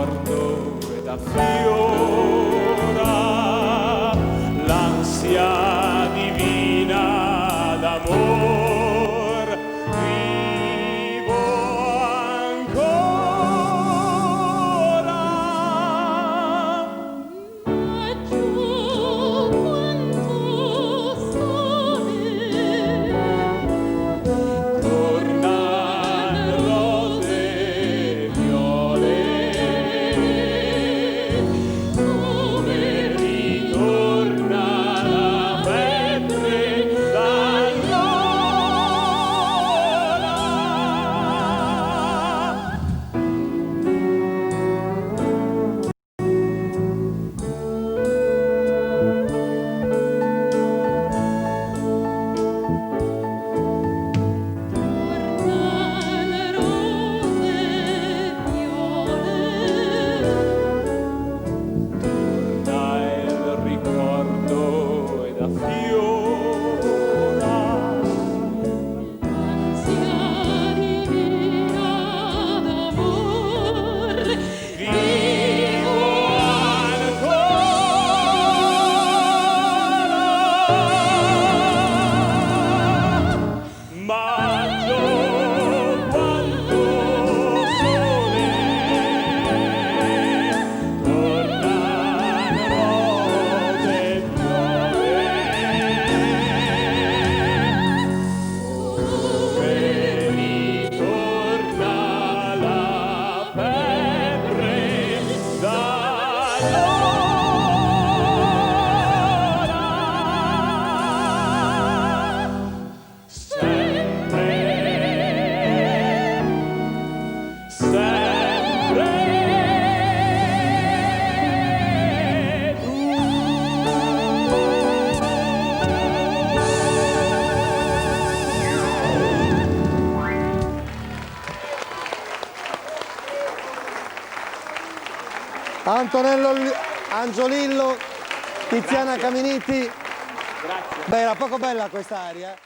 ricordo ed affiora l'ansia divina d'amor. Vivo ancora. Ma giù quanto sole Tornano rose e viole, come ritorna la febbre d'allora. tornano rose e viole. Dai il ricordo ed affiora L'ansia divina d'amor. vivo ancora. Maggio quanto sole, tornano rose e viole, come ritorna la febbre d'allora. Sempre, sempre Antonello Angiolillo, Tiziana Caminiti. Beh, era poco bella questa aria.